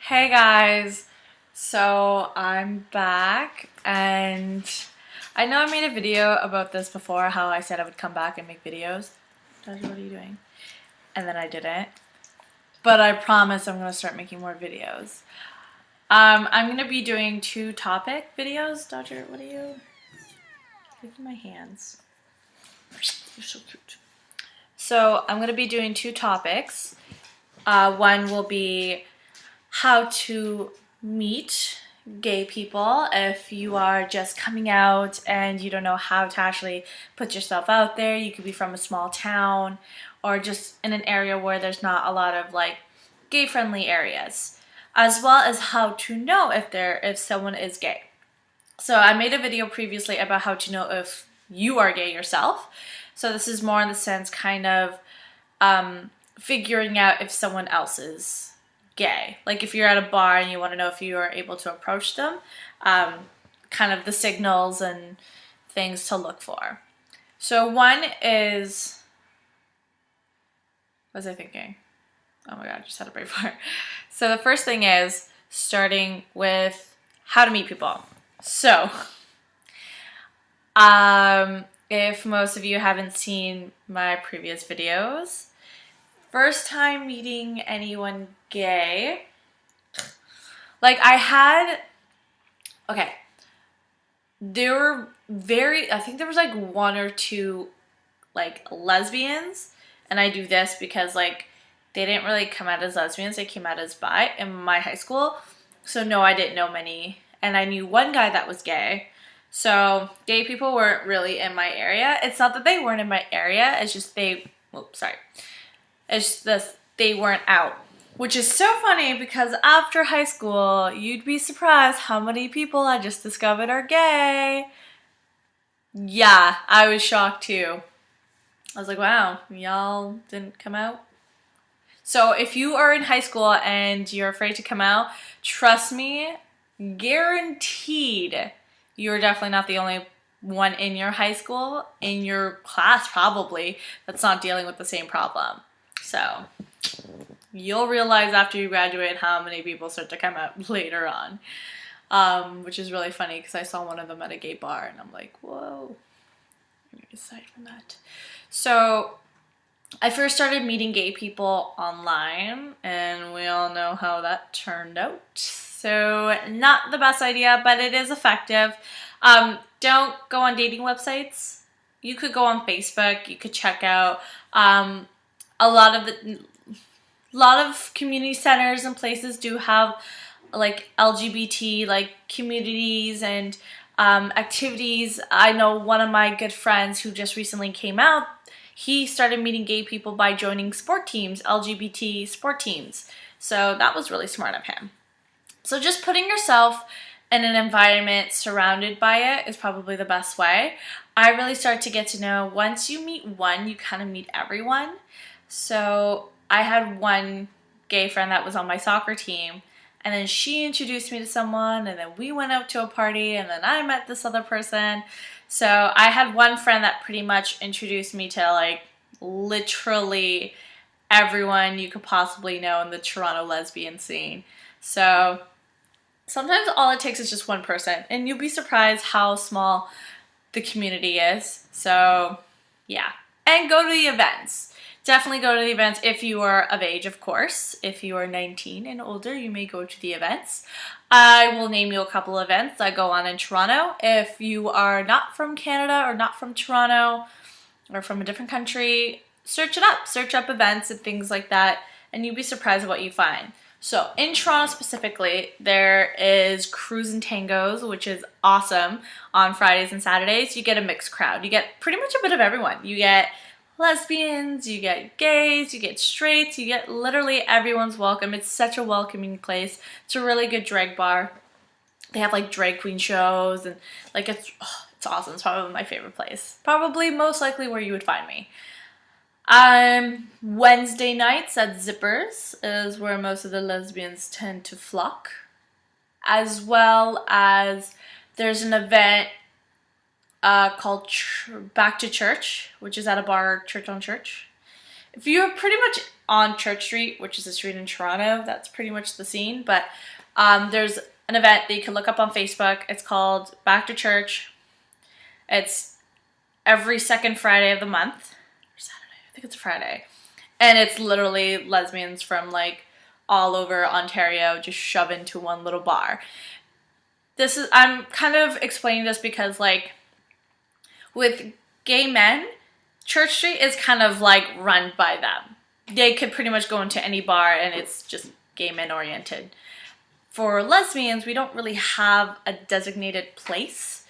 Hey guys, so I'm back and I know I made a video about this before, how I said I would come back and make videos. Daddy, what are you doing? And then I didn't. But I promise I'm going to start making more videos. I'm going to be doing two topic videos. Dodger, what are you? Look at my hands. You're so cute. So I'm going to be doing two topics. One will be how to meet gay people if you are just coming out and you don't know how to actually put yourself out there. You could be from a small town or just in an area where there's not a lot of like gay friendly areas, as well as how to know if someone is gay. So I made a video previously about how to know if you are gay yourself. So this is more in the sense kind of figuring out if someone else is gay. Like if you're at a bar and you want to know if you are able to approach them, kind of the signals and things to look for. So one is, what was I thinking? Oh my god, I just had a brain fart. So the first thing is starting with how to meet people. So, if most of you haven't seen my previous videos, first time meeting anyone gay, like I think there was like one or two like lesbians, and I do this because like they didn't really come out as lesbians, they came out as bi in my high school. So no, I didn't know many, and I knew one guy that was gay. So gay people weren't really in my area. It's not that they weren't in my area, it's just they weren't out. Which is so funny because after high school, you'd be surprised how many people I just discovered are gay. Yeah, I was shocked too. I was like, wow, y'all didn't come out? So if you are in high school and you're afraid to come out, trust me, guaranteed you're definitely not the only one in your high school, in your class probably, that's not dealing with the same problem. So you'll realize after you graduate how many people start to come out later on, which is really funny because I saw one of them at a gay bar and I'm like, whoa. Aside from that, so I first started meeting gay people online, and we all know how that turned out. So not the best idea, but it is effective. Don't go on dating websites. You could go on Facebook. You could check out a lot of community centers and places do have like LGBT like communities and activities. I know one of my good friends who just recently came out, he started meeting gay people by joining sport teams, LGBT sport teams. So that was really smart of him. So just putting yourself in an environment surrounded by it is probably the best way. I really start to get to know, once you meet one, you kind of meet everyone. So I had one gay friend that was on my soccer team, and then she introduced me to someone, and then we went out to a party, and then I met this other person. So I had one friend that pretty much introduced me to like literally everyone you could possibly know in the Toronto lesbian scene. So sometimes all it takes is just one person, and you'll be surprised how small the community is. So yeah, and go to the events. Definitely go to the events if you are of age, of course. If you are 19 and older, you may go to the events. I will name you a couple of events that go on in Toronto. If you are not from Canada or not from Toronto or from a different country, search it up. Search up events and things like that, and you'll be surprised at what you find. So in Toronto specifically, there is Cruise and Tangos, which is awesome on Fridays and Saturdays. You get a mixed crowd. You get pretty much a bit of everyone. You get lesbians, you get gays, you get straights, you get literally everyone's welcome. It's such a welcoming place. It's a really good drag bar. They have like drag queen shows and like it's awesome. It's probably my favorite place. Probably most likely where you would find me. Wednesday nights at Zippers is where most of the lesbians tend to flock, as well as there's an event called Back to Church, which is at a bar, Church on Church. If you're pretty much on Church Street, which is a street in Toronto. That's pretty much the scene. But there's an event that you can look up on Facebook. It's called Back to Church. It's every second Friday of the month. Or Saturday. I think it's a Friday. And it's literally lesbians from like all over Ontario just shove into one little bar. I'm kind of explaining this because like with gay men, Church Street is kind of like run by them. They could pretty much go into any bar and it's just gay men oriented. For lesbians, we don't really have a designated place.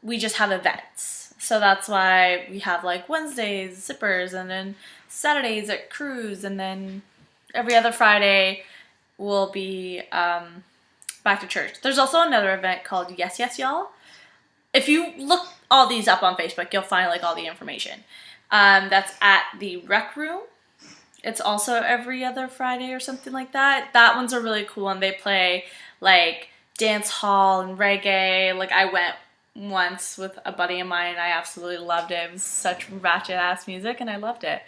We just have events. So that's why we have like Wednesdays, Zippers, and then Saturdays at Cruise, and then every other Friday will be Back to Church. There's also another event called Yes Yes Y'all. If you look all these up on Facebook, you'll find like all the information. That's at the Rec Room. It's also every other Friday or something like that. That one's a really cool one. They play like dance hall and reggae. Like I went once with a buddy of mine and I absolutely loved it. It was such ratchet ass music and I loved it.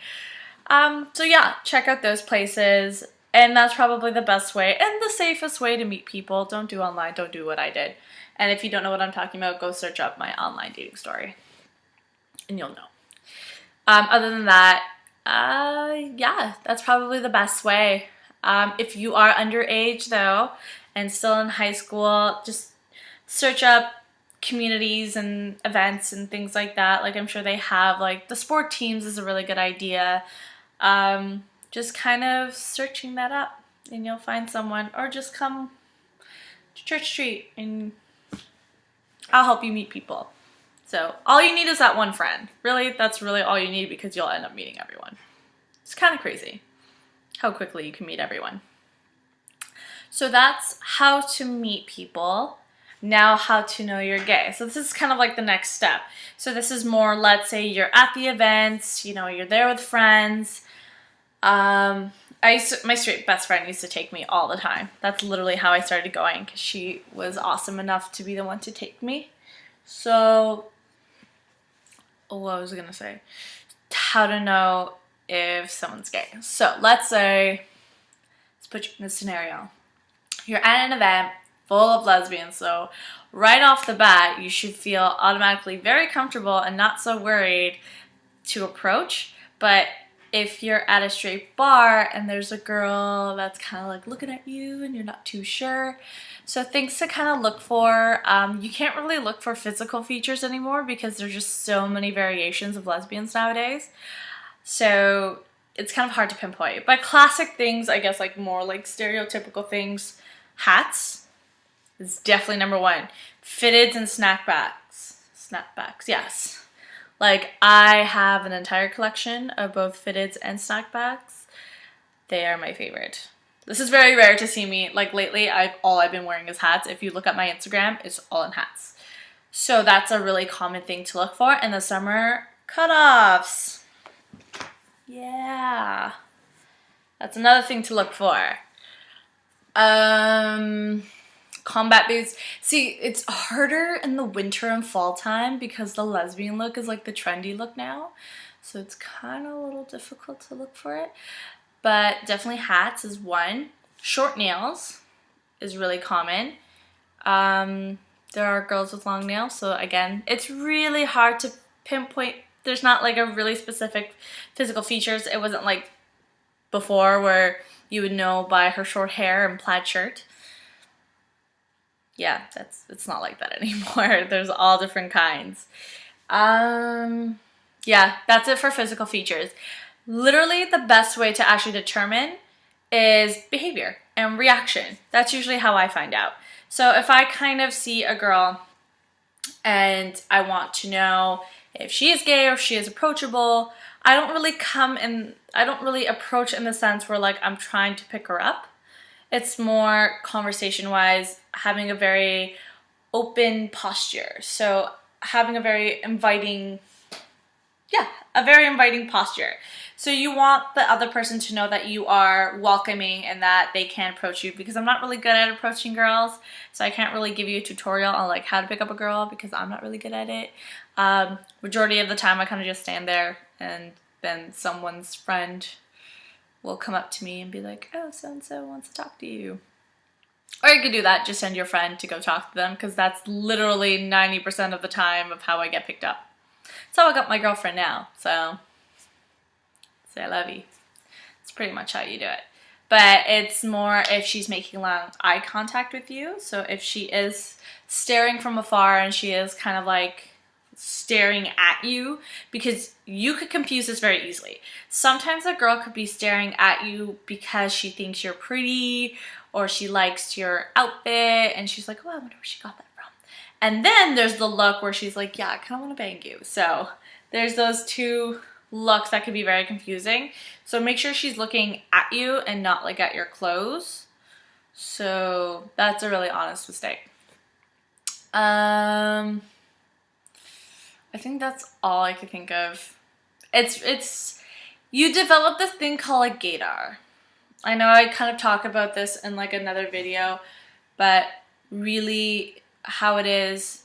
So yeah, check out those places. And that's probably the best way and the safest way to meet people. Don't do online. Don't do what I did. And if you don't know what I'm talking about, go search up my online dating story and you'll know. Other than that, yeah, that's probably the best way. If you are underage though and still in high school, just search up communities and events and things like that. Like I'm sure they have like the sport teams is a really good idea. Just kind of searching that up and you'll find someone, or just come to Church Street and I'll help you meet people. So all you need is that one friend. Really, that's really all you need because you'll end up meeting everyone. It's kind of crazy how quickly you can meet everyone. So that's how to meet people. Now how to know you're gay. So this is kind of like the next step. So this is more, let's say you're at the events, you know, you're there with friends. My straight best friend used to take me all the time. That's literally how I started going because she was awesome enough to be the one to take me. So, what was I gonna say? How to know if someone's gay. So let's say, let's put you in this scenario. You're at an event full of lesbians, so right off the bat, you should feel automatically very comfortable and not so worried to approach. But if you're at a straight bar and there's a girl that's kind of like looking at you and you're not too sure, so things to kind of look for, you can't really look for physical features anymore because there's just so many variations of lesbians nowadays. So it's kind of hard to pinpoint. But classic things, I guess, like more like stereotypical things, hats is definitely number one. Fitteds and snapbacks. Snapbacks, yes. Like, I have an entire collection of both fitteds and snapbacks. They are my favorite. This is very rare to see me. Like, lately, all I've been wearing is hats. If you look at my Instagram, it's all in hats. So that's a really common thing to look for. In the summer, cutoffs. Yeah. That's another thing to look for. Combat boots. See, it's harder in the winter and fall time because the lesbian look is like the trendy look now. So it's kind of a little difficult to look for it. But definitely hats is one. Short nails is really common. There are girls with long nails. So again, it's really hard to pinpoint. There's not like a really specific physical features. It wasn't like before where you would know by her short hair and plaid shirt. Yeah, it's not like that anymore. There's all different kinds. Yeah, that's it for physical features. Literally the best way to actually determine is behavior and reaction. That's usually how I find out. So if I kind of see a girl and I want to know if she is gay or if she is approachable, I don't really approach in the sense where like I'm trying to pick her up. It's more conversation-wise, having a very open posture. So having a very inviting posture. So you want the other person to know that you are welcoming and that they can approach you, because I'm not really good at approaching girls. So I can't really give you a tutorial on like how to pick up a girl because I'm not really good at it. Majority of the time I kind of just stand there and then someone's friend will come up to me and be like, oh, so-and-so wants to talk to you. Or you could do that, just send your friend to go talk to them, because that's literally 90% of the time of how I get picked up. So I got my girlfriend now, so say I love you. It's pretty much how you do it. But it's more if she's making long eye contact with you. So if she is staring from afar and she is kind of like staring at you, because you could confuse this very easily. Sometimes a girl could be staring at you because she thinks you're pretty or she likes your outfit and she's like, oh, I wonder where she got that from. And then there's the look where she's like, yeah, I kind of want to bang you. So there's those two looks that could be very confusing. So make sure she's looking at you and not like at your clothes. So that's a really honest mistake. I think that's all I could think of. It's you develop this thing called a gaydar. I know I kind of talk about this in like another video, but really how it is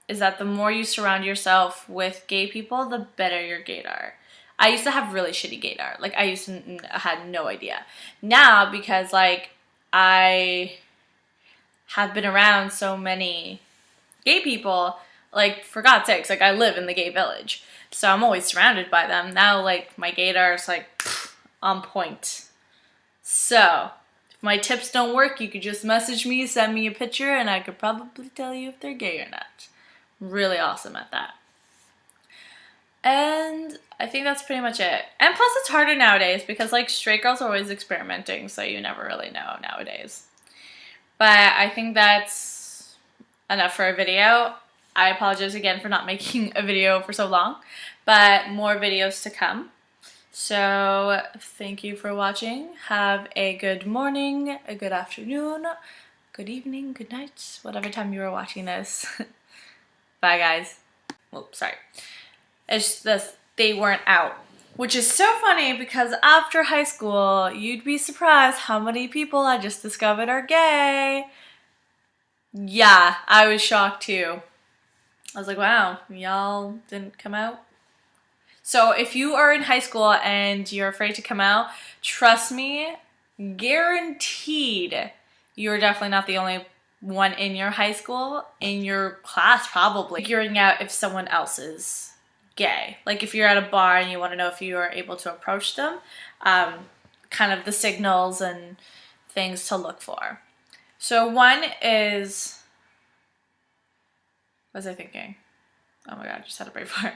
that the more you surround yourself with gay people, the better your gaydar. I used to have really shitty gaydar. Like I had no idea. Now, because like I have been around so many gay people, like for God's sakes, like I live in the gay village, so I'm always surrounded by them. Now like my gaydar is like on point. So if my tips don't work, you could just message me, send me a picture, and I could probably tell you if they're gay or not. I'm really awesome at that. And I think that's pretty much it. And plus it's harder nowadays because like straight girls are always experimenting, so you never really know nowadays. But I think that's enough for a video. I apologize again for not making a video for so long, but more videos to come. So thank you for watching. Have a good morning, a good afternoon, good evening, good night, whatever time you are watching this. Bye guys. Well, sorry. It's this, they weren't out. Which is so funny because after high school, you'd be surprised how many people I just discovered are gay. Yeah, I was shocked too. I was like, wow, y'all didn't come out? So if you are in high school and you're afraid to come out, trust me, guaranteed you're definitely not the only one in your high school, in your class probably, figuring out if someone else is gay. Like if you're at a bar and you want to know if you are able to approach them, kind of the signals and things to look for. So one is, what was I thinking? Oh my god, I just had a brain fart.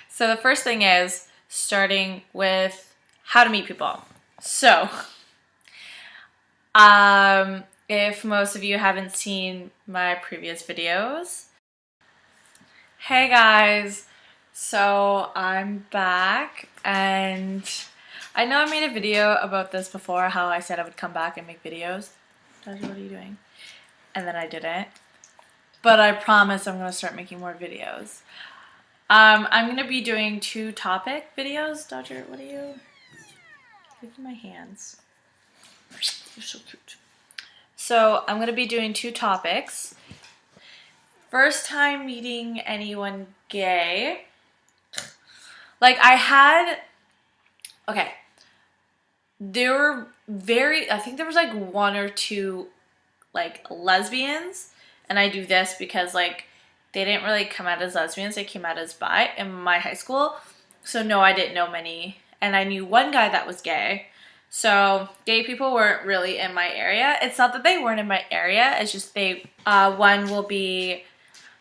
So the first thing is starting with how to meet people. So, if most of you haven't seen my previous videos, hey guys, so I'm back, and I know I made a video about this before, how I said I would come back and make videos. Dodger, what are you doing? And then I didn't. But I promise I'm going to start making more videos. I'm going to be doing 2 topic videos. Dodger, what are you? Look at my hands. You're so cute. So I'm going to be doing 2 topics. First time meeting anyone gay. Like okay. There were I think there was like 1 or 2 like lesbians. And I do this because like they didn't really come out as lesbians, they came out as bi in my high school. So no, I didn't know many. And I knew one guy that was gay. So gay people weren't really in my area. It's not that they weren't in my area, it's just one will be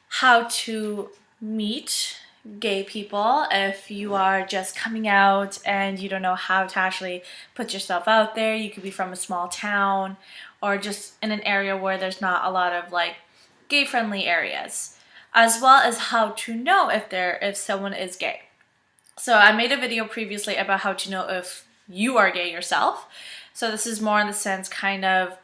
how to meet gay people if you are just coming out and you don't know how to actually put yourself out there. You could be from a small town or just in an area where there's not a lot of like gay-friendly areas, as well as how to know if someone is gay. So I made a video previously about how to know if you are gay yourself. So this is more in the sense kind of